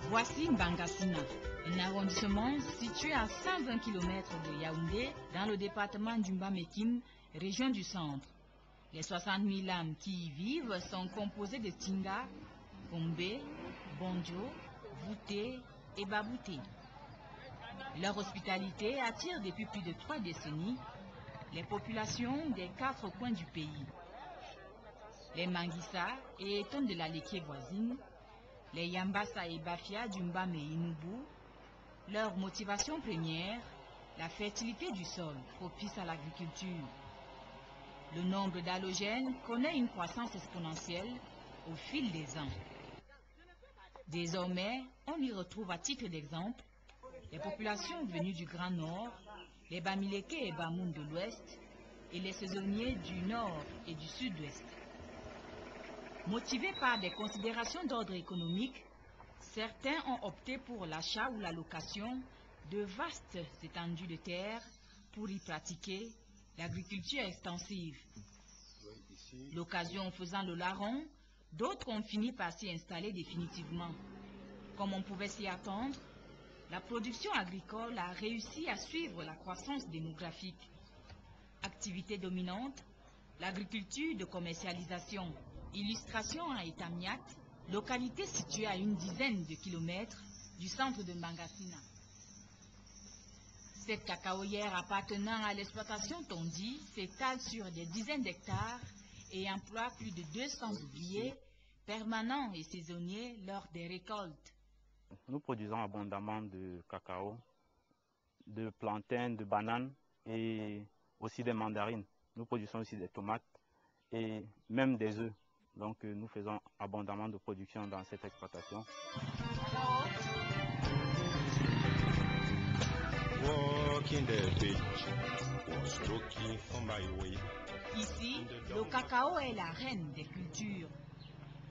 Voici Mbangasina, un arrondissement situé à 120 km de Yaoundé, dans le département du Mbamekim, région du centre. Les 60 000 âmes qui y vivent sont composées de Tinga, Gombe, Bondjo, Vouté et Babouté. Leur hospitalité attire depuis plus de 3 décennies les populations des 4 coins du pays. Les Manguissa et Eton de la Léké voisine, les Yambassa et Bafia du Mbame et Inubu, leur motivation première, la fertilité du sol propice à l'agriculture. Le nombre d'halogènes connaît une croissance exponentielle au fil des ans. Désormais, on y retrouve à titre d'exemple les populations venues du Grand Nord, les Bamileke et Bamoun de l'Ouest et les saisonniers du Nord et du Sud-Ouest. Motivés par des considérations d'ordre économique, certains ont opté pour l'achat ou la location de vastes étendues de terre pour y pratiquer l'agriculture extensive. L'occasion faisant le larron, d'autres ont fini par s'y installer définitivement. Comme on pouvait s'y attendre, la production agricole a réussi à suivre la croissance démographique. Activité dominante, l'agriculture de commercialisation. Illustration à Etamiat, localité située à une dizaine de kilomètres du centre de Mbangasina. Cette cacaoyère appartenant à l'exploitation Tondi s'étale sur des dizaines d'hectares et emploie plus de 200 ouvriers permanents et saisonniers lors des récoltes. Nous produisons abondamment de cacao, de plantains, de bananes et aussi des mandarines. Nous produisons aussi des tomates et même des œufs. Donc nous faisons abondamment de production dans cette exploitation. Ici, le cacao est la reine des cultures.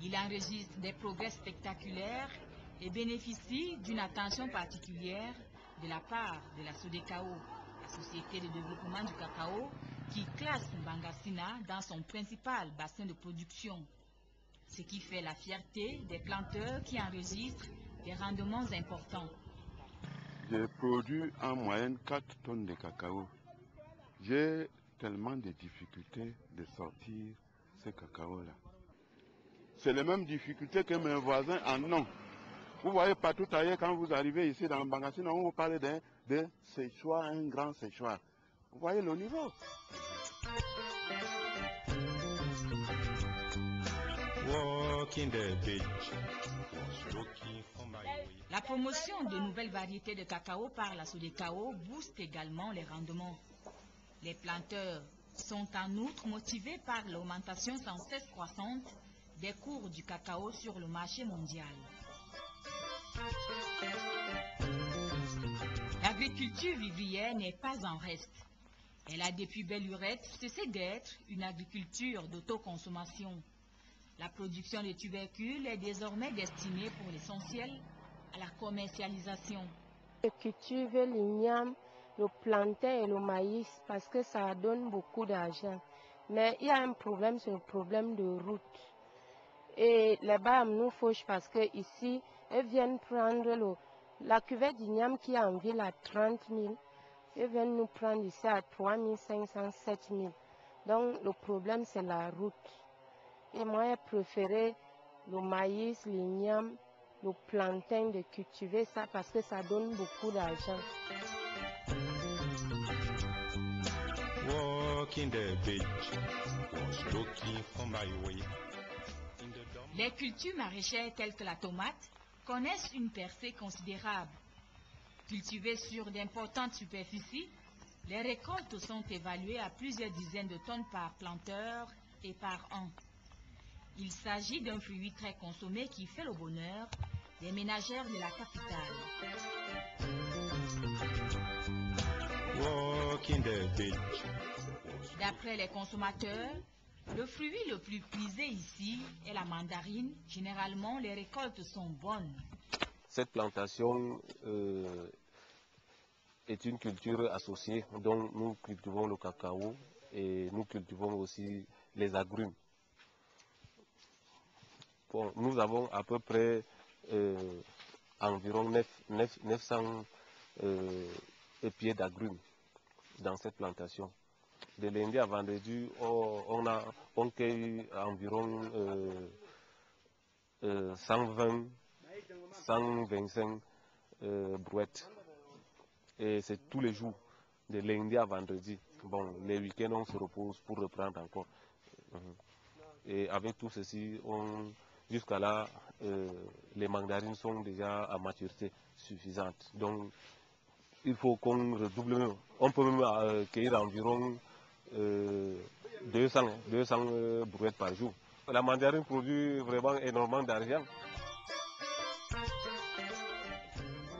Il enregistre des progrès spectaculaires et bénéficie d'une attention particulière de la part de la SODECAO, la Société de développement du cacao, qui classe Mbangasina dans son principal bassin de production, ce qui fait la fierté des planteurs qui enregistrent des rendements importants. Je produis en moyenne 4 tonnes de cacao. J'ai tellement de difficultés de sortir ce cacao-là. C'est les mêmes difficultés que mes voisins en ont. Vous voyez partout ailleurs, quand vous arrivez ici dans Mbangasina, on vous parle de séchoir, un grand séchoir. Vous voyez le niveau. La promotion de nouvelles variétés de cacao par la SODECAO booste également les rendements. Les planteurs sont en outre motivés par l'augmentation sans cesse croissante des cours du cacao sur le marché mondial. L'agriculture vivrière n'est pas en reste. Elle a depuis belle lurette cessé d'être une agriculture d'autoconsommation. La production de tubercules est désormais destinée pour l'essentiel à la commercialisation. Je cultive l'igname, le plantain et le maïs parce que ça donne beaucoup d'argent. Mais il y a un problème, c'est le problème de route. Et les BAM nous fauchent parce que ici, elles viennent prendre la cuvette d'igname qui est en ville à 30 000. Elles viennent nous prendre ici à 3 500, 7 000. Donc le problème c'est la route. Et moi, j'ai préféré le maïs, l'igname, le plantain de cultiver ça parce que ça donne beaucoup d'argent. Les cultures maraîchères telles que la tomate connaissent une percée considérable. Cultivées sur d'importantes superficies, les récoltes sont évaluées à plusieurs dizaines de tonnes par planteur et par an. Il s'agit d'un fruit très consommé qui fait le bonheur des ménagères de la capitale. D'après les consommateurs, le fruit le plus prisé ici est la mandarine. Généralement, les récoltes sont bonnes. Cette plantation est une culture associée, dont nous cultivons le cacao et nous cultivons aussi les agrumes. Bon, nous avons à peu près environ 900 pieds d'agrumes dans cette plantation. De lundi à vendredi, on cueille environ 120, 125 brouettes. Et c'est tous les jours, de lundi à vendredi. Bon, les week-ends, on se repose pour reprendre encore. Et avec tout ceci, jusqu'à là, les mandarines sont déjà à maturité suffisante. Donc, il faut qu'on redouble. On peut même cueillir environ 200 brouettes par jour. La mandarine produit vraiment énormément d'argent.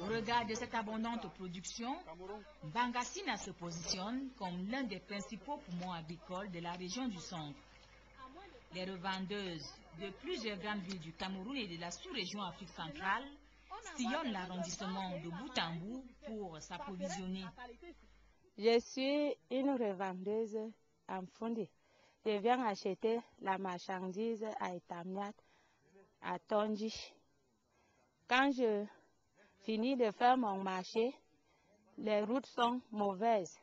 Au regard de cette abondante production, Bangassina se positionne comme l'un des principaux poumons agricoles de la région du centre. Les revendeuses de plusieurs grandes villes du Cameroun et de la sous-région Afrique centrale sillonnent l'arrondissement de bout en bout pour s'approvisionner. Je suis une revendeuse en Fondé. Je viens acheter la marchandise à Etamiat, à Tonji. Quand je finis de faire mon marché, les routes sont mauvaises.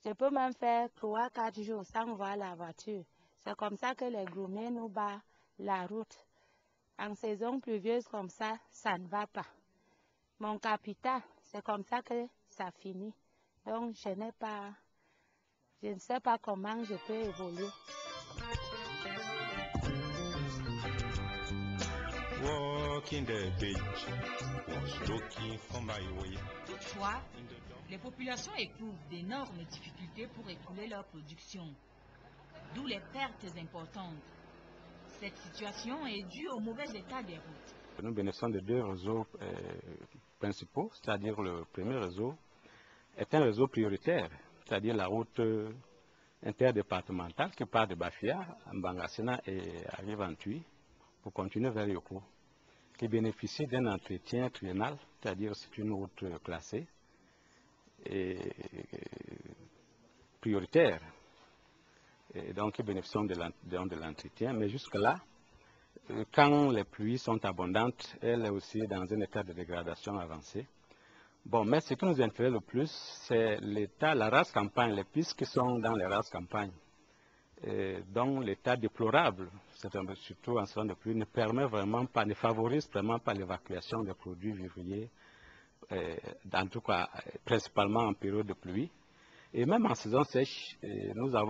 Je peux même faire 3-4 jours sans voir la voiture. C'est comme ça que les groomiers nous battent la route. En saison pluvieuse comme ça, ça ne va pas. Mon capital, c'est comme ça que ça finit. Donc je ne sais pas comment je peux évoluer. Toutefois, les populations éprouvent d'énormes difficultés pour écouler leur production, d'où les pertes importantes. Cette situation est due au mauvais état des routes. Nous bénéficions de deux réseaux principaux, c'est-à-dire le premier réseau est un réseau prioritaire, c'est-à-dire la route interdépartementale qui part de Bafia, Bangassina et arrive en Tui pour continuer vers Yoko, qui bénéficie d'un entretien triennal, c'est-à-dire c'est une route classée et prioritaire, et donc qui bénéficie de l'entretien, mais jusque-là, quand les pluies sont abondantes, elle est aussi dans un état de dégradation avancée. Bon, mais ce qui nous intéresse le plus, c'est l'état, la rase campagne, les pistes qui sont dans les rases campagnes, dont l'état déplorable, surtout en saison de pluie, ne permet vraiment pas, ne favorise vraiment pas l'évacuation des produits vivriers, en tout cas principalement en période de pluie. Et même en saison sèche, nous avons